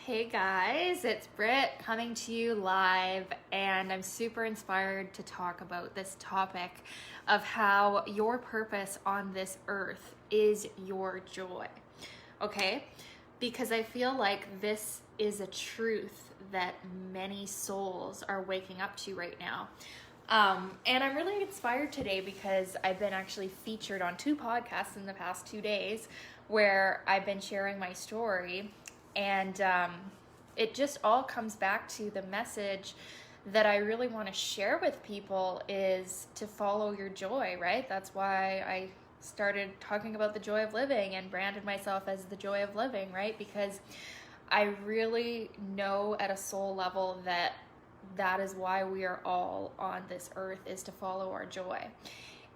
Hey guys, it's Britt coming to you live, and I'm super inspired to talk about this topic of how your purpose on this earth is your joy. Okay? Because I feel like this is a truth that many souls are waking up to right now. And I'm really inspired today because I've been actually featured on 2 podcasts in the past 2 days where I've been sharing my story. And it just all comes back to the message that I really want to share with people is to follow your joy, right? That's why I started talking about the joy of living and branded myself as the joy of living, right? Because I really know at a soul level that is why we are all on this earth, is to follow our joy.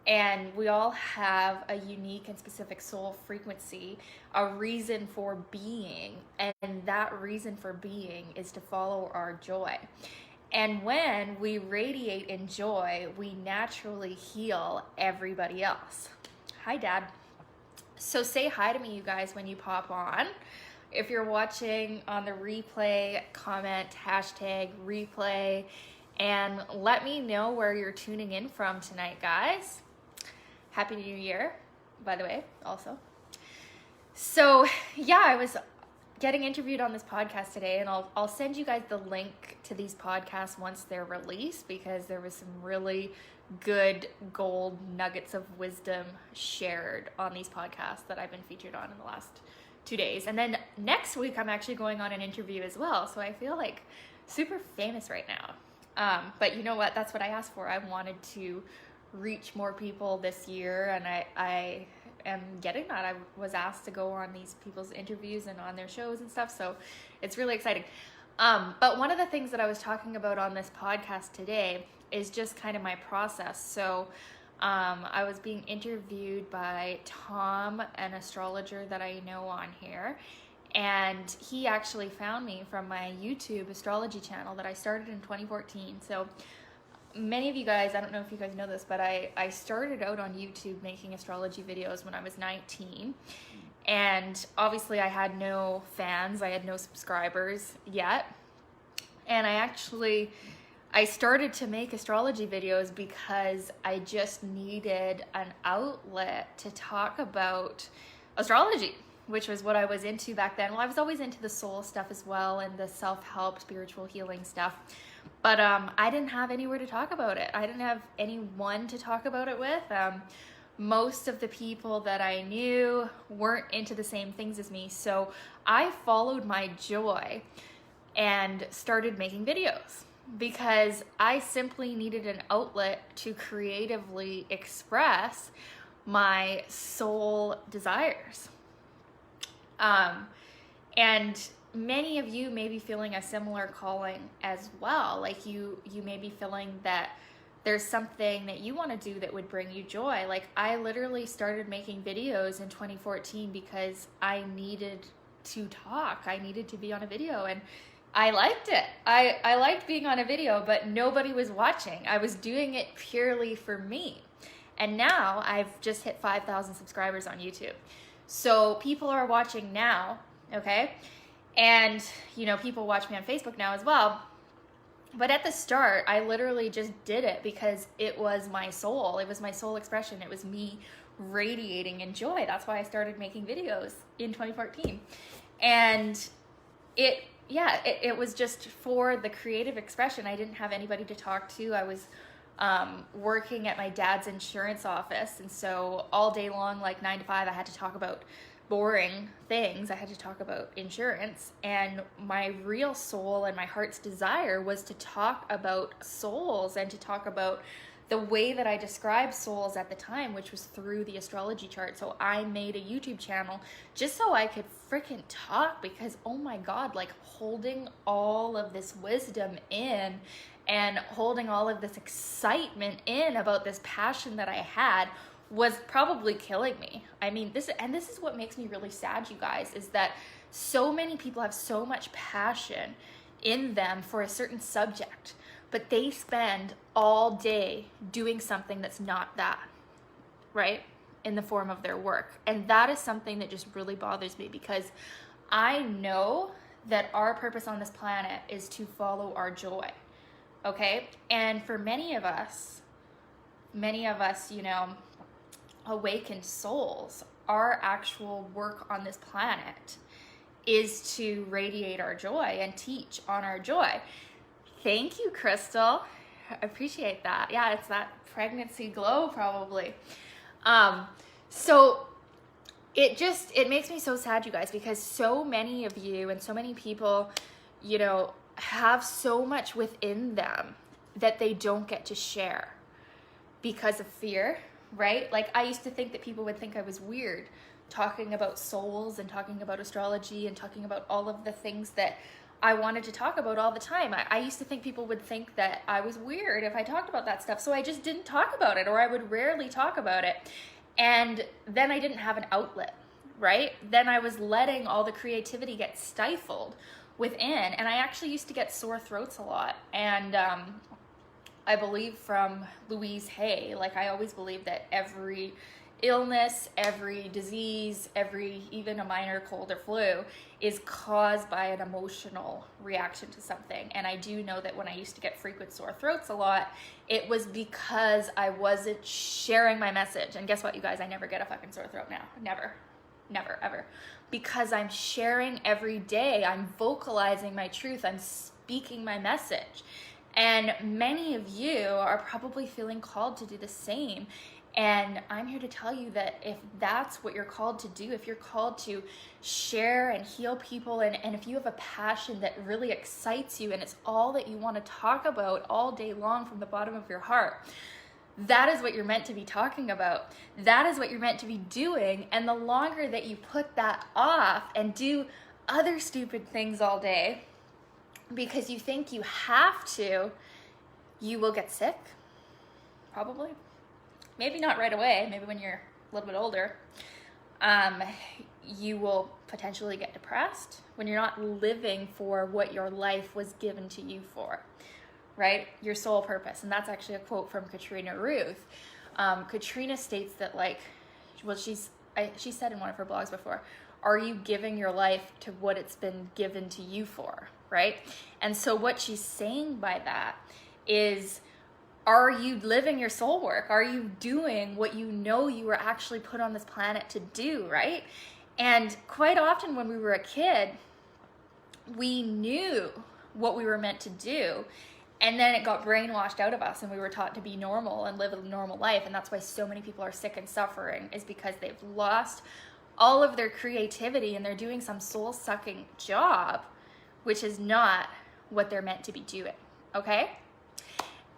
And we all have a unique and specific soul frequency, a reason for being, and that reason for being is to follow our joy. And when we radiate in joy, we naturally heal everybody else. Hi, Dad. So say hi to me, you guys, when you pop on. If you're watching on the replay, comment #replay, and let me know where you're tuning in from tonight, guys. Happy New Year, by the way, also. So yeah, I was getting interviewed on this podcast today, and I'll send you guys the link to these podcasts once they're released, because there was some really good gold nuggets of wisdom shared on these podcasts that I've been featured on in the last 2 days. And then next week, I'm actually going on an interview as well. So I feel like super famous right now. But you know what? That's what I asked for. I wanted to reach more people this year, and I am getting that. I was asked to go on these people's interviews and on their shows and stuff, so it's really exciting. But one of the things that I was talking about on this podcast today is just kind of my process. So I was being interviewed by Tom, an astrologer that I know on here, and he actually found me from my YouTube astrology channel that I started in 2014. So many of you guys, I don't know if you guys know this, but I started out on YouTube making astrology videos when I was 19. And obviously I had no fans, I had no subscribers yet. And I started to make astrology videos because I just needed an outlet to talk about astrology, which was what I was into back then. Well, I was always into the soul stuff as well and the self-help, spiritual healing stuff. But I didn't have anywhere to talk about it. I didn't have anyone to talk about it with. Most of the people that I knew weren't into the same things as me. So I followed my joy and started making videos because I simply needed an outlet to creatively express my soul desires. And many of you may be feeling a similar calling as well. Like you may be feeling that there's something that you want to do that would bring you joy. Like I literally started making videos in 2014 because I needed to talk. I needed to be on a video, and I liked it. I liked being on a video, but nobody was watching. I was doing it purely for me. And now I've just hit 5,000 subscribers on YouTube. So people are watching now, okay? And, you know, people watch me on Facebook now as well. But at the start, I literally just did it because it was my soul. It was my soul expression. It was me radiating in joy. That's why I started making videos in 2014. And it was just for the creative expression. I didn't have anybody to talk to. I was working at my dad's insurance office. And so all day long, like 9 to 5, I had to talk about boring things. I had to talk about insurance, and my real soul and my heart's desire was to talk about souls and to talk about the way that I described souls at the time, which was through the astrology chart. So I made a YouTube channel just so I could freaking talk, because oh my God, like holding all of this wisdom in and holding all of this excitement in about this passion that I had was probably killing me. I mean, this is what makes me really sad, you guys, is that so many people have so much passion in them for a certain subject, but they spend all day doing something that's not that, right? In the form of their work. And that is something that just really bothers me, because I know that our purpose on this planet is to follow our joy. Okay? And for many of us, awakened souls, our actual work on this planet is to radiate our joy and teach on our joy. Thank you, Crystal. I appreciate that. Yeah, it's that pregnancy glow probably. So it makes me so sad, you guys, because so many of you and so many people, have so much within them that they don't get to share because of fear, right? Like, I used to think that people would think I was weird talking about souls and talking about astrology and talking about all of the things that I wanted to talk about all the time. I used to think people would think that I was weird if I talked about that stuff. So I just didn't talk about it, or I would rarely talk about it. And then I didn't have an outlet, right? Then I was letting all the creativity get stifled within. And I actually used to get sore throats a lot. And I believe from Louise Hay, like, I always believed that every illness, every disease, even a minor cold or flu is caused by an emotional reaction to something. And I do know that when I used to get frequent sore throats a lot, it was because I wasn't sharing my message. And guess what, you guys? I never get a fucking sore throat now. Never, ever. Because I'm sharing every day. I'm vocalizing my truth. I'm speaking my message. And many of you are probably feeling called to do the same. And I'm here to tell you that if that's what you're called to do, if you're called to share and heal people, and if you have a passion that really excites you and it's all that you want to talk about all day long from the bottom of your heart, that is what you're meant to be talking about. That is what you're meant to be doing. And the longer that you put that off and do other stupid things all day because you think you have to, you will get sick, probably. Maybe not right away, maybe when you're a little bit older. You will potentially get depressed when you're not living for what your life was given to you for, right? Your soul purpose. And that's actually a quote from Katrina Ruth. Katrina states that, she said in one of her blogs before, are you giving your life to what it's been given to you for, right? And so what she's saying by that is, are you living your soul work? Are you doing what you know you were actually put on this planet to do, right? And quite often when we were a kid, we knew what we were meant to do, and then it got brainwashed out of us and we were taught to be normal and live a normal life. And that's why so many people are sick and suffering, is because they've lost all of their creativity and they're doing some soul-sucking job, which is not what they're meant to be doing, okay?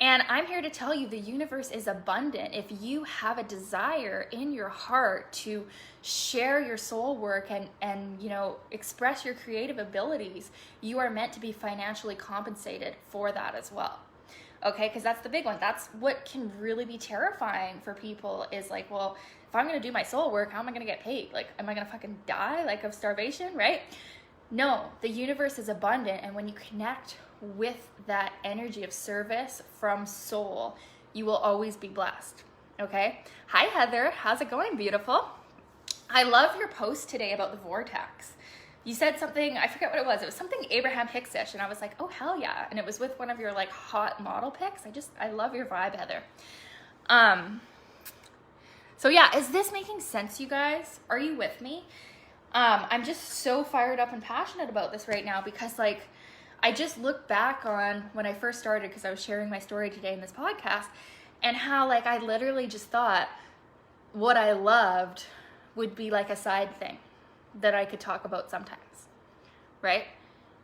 And I'm here to tell you the universe is abundant. If you have a desire in your heart to share your soul work and express your creative abilities, you are meant to be financially compensated for that as well. Okay, because that's the big one. That's what can really be terrifying for people, is like, well, if I'm going to do my soul work, how am I going to get paid? Like, am I going to fucking die of starvation, right? No, the universe is abundant, and when you connect with that energy of service from soul, you will always be blessed. Okay? Hi, Heather. How's it going, beautiful? I love your post today about the vortex. You said something, I forget what it was. It was something Abraham Hicks-ish, and I was like, oh, hell yeah. And it was with one of your hot model pics. I love your vibe, Heather. So yeah, is this making sense, you guys? Are you with me? I'm just so fired up and passionate about this right now because I just look back on when I first started, because I was sharing my story today in this podcast, and how I literally just thought what I loved would be a side thing that I could talk about sometimes, right?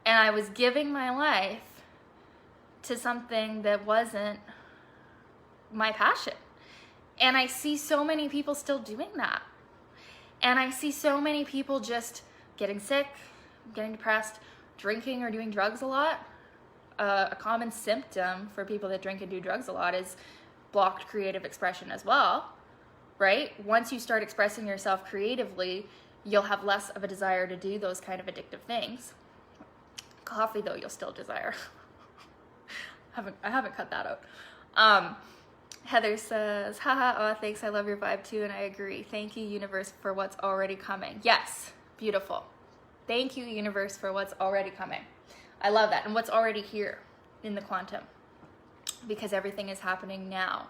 And I was giving my life to something that wasn't my passion. And I see so many people still doing that. And I see so many people just getting sick, getting depressed, drinking or doing drugs a lot. A common symptom for people that drink and do drugs a lot is blocked creative expression as well, right? Once you start expressing yourself creatively, you'll have less of a desire to do those kind of addictive things. Coffee, though, you'll still desire. I haven't cut that out. Heather says, haha, oh, thanks, I love your vibe too, and I agree. Thank you, universe, for what's already coming. Yes, beautiful. Thank you, universe, for what's already coming. I love that. And what's already here in the quantum, because everything is happening now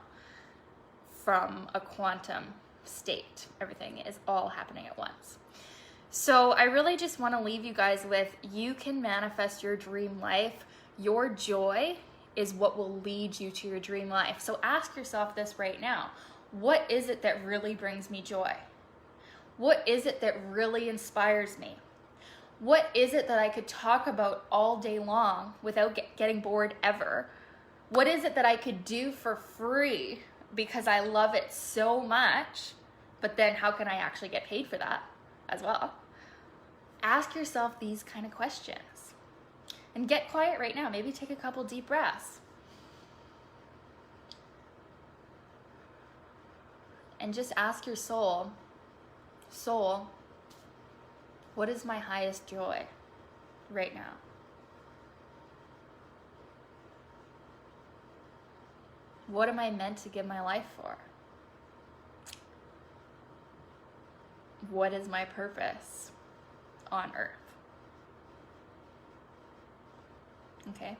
from a quantum state. Everything is all happening at once. So I really just want to leave you guys with, you can manifest your dream life. Your joy is what will lead you to your dream life. So ask yourself this right now. What is it that really brings me joy? What is it that really inspires me? What is it that I could talk about all day long without getting bored ever? What is it that I could do for free because I love it so much, but then how can I actually get paid for that as well? Ask yourself these kind of questions and get quiet right now. Maybe take a couple deep breaths. And just ask your soul, what is my highest joy right now? What am I meant to give my life for? What is my purpose on earth? Okay?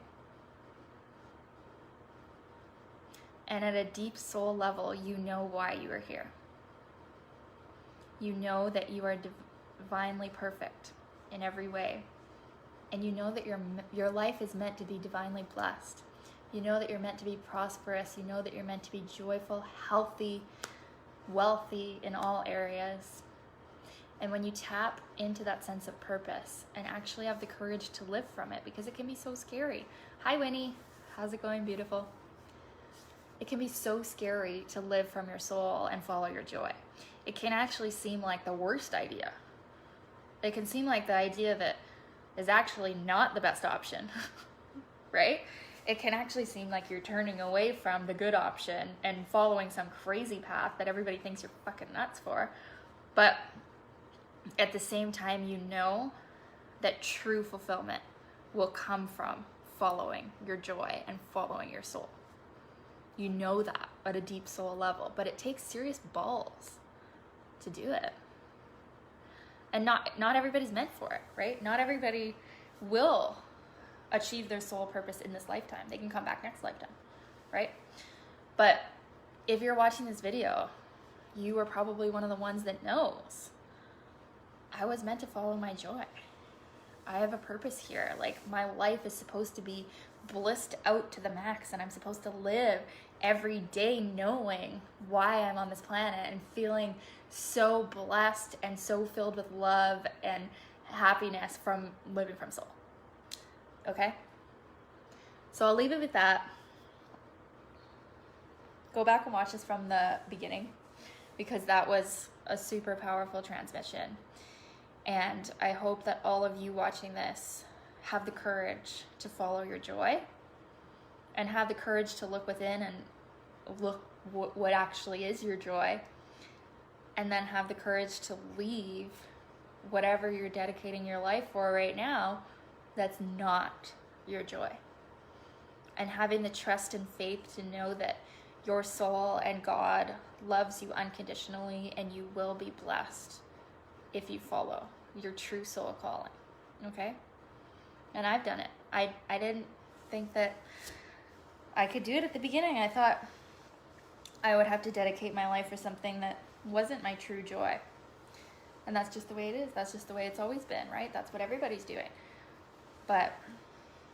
And at a deep soul level, you know why you are here. You know that you are divinely perfect in every way. And you know that your life is meant to be divinely blessed. You know that you're meant to be prosperous. You know that you're meant to be joyful, healthy, wealthy in all areas. And when you tap into that sense of purpose and actually have the courage to live from it, because it can be so scary. Hi, Winnie. How's it going, beautiful? It can be so scary to live from your soul and follow your joy. It can actually seem like the worst idea. It can seem like the idea that is actually not the best option, right? It can actually seem like you're turning away from the good option and following some crazy path that everybody thinks you're fucking nuts for. But at the same time, you know that true fulfillment will come from following your joy and following your soul. You know that at a deep soul level, but it takes serious balls to do it. And not everybody's meant for it, right? Not everybody will achieve their soul purpose in this lifetime. They can come back next lifetime, right? But if you're watching this video, you are probably one of the ones that knows, I was meant to follow my joy. I have a purpose here. Like, my life is supposed to be blissed out to the max, and I'm supposed to live every day knowing why I'm on this planet and feeling so blessed and so filled with love and happiness from living from soul. Okay? So I'll leave it with that. Go back and watch this from the beginning, because that was a super powerful transmission. And I hope that all of you watching this have the courage to follow your joy and have the courage to look within and look what actually is your joy, and then have the courage to leave whatever you're dedicating your life for right now that's not your joy, and having the trust and faith to know that your soul and God loves you unconditionally, and you will be blessed if you follow your true soul calling. Okay? And I've done it. I didn't think that I could do it at the beginning. I thought I would have to dedicate my life for something that wasn't my true joy. And that's just the way it is. That's just the way it's always been, right? That's what everybody's doing. But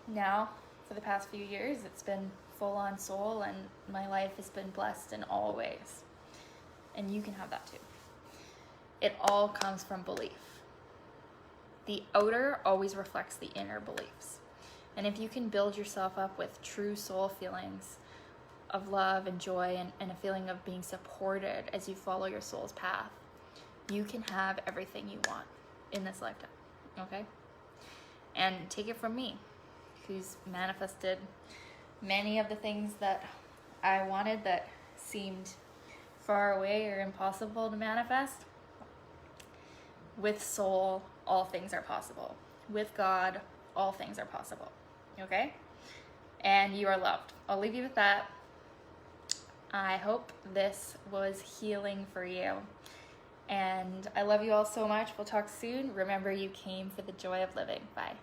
now, for the past few years, it's been full on soul, and my life has been blessed in all ways. And you can have that too. It all comes from belief. The outer always reflects the inner beliefs. And if you can build yourself up with true soul feelings of love and joy, and a feeling of being supported as you follow your soul's path, you can have everything you want in this lifetime. Okay? And take it from me, who's manifested many of the things that I wanted that seemed far away or impossible to manifest. With soul, all things are possible. With God, all things are possible. Okay? And you are loved. I'll leave you with that. I hope this was healing for you. And I love you all so much. We'll talk soon. Remember, you came for the joy of living. Bye.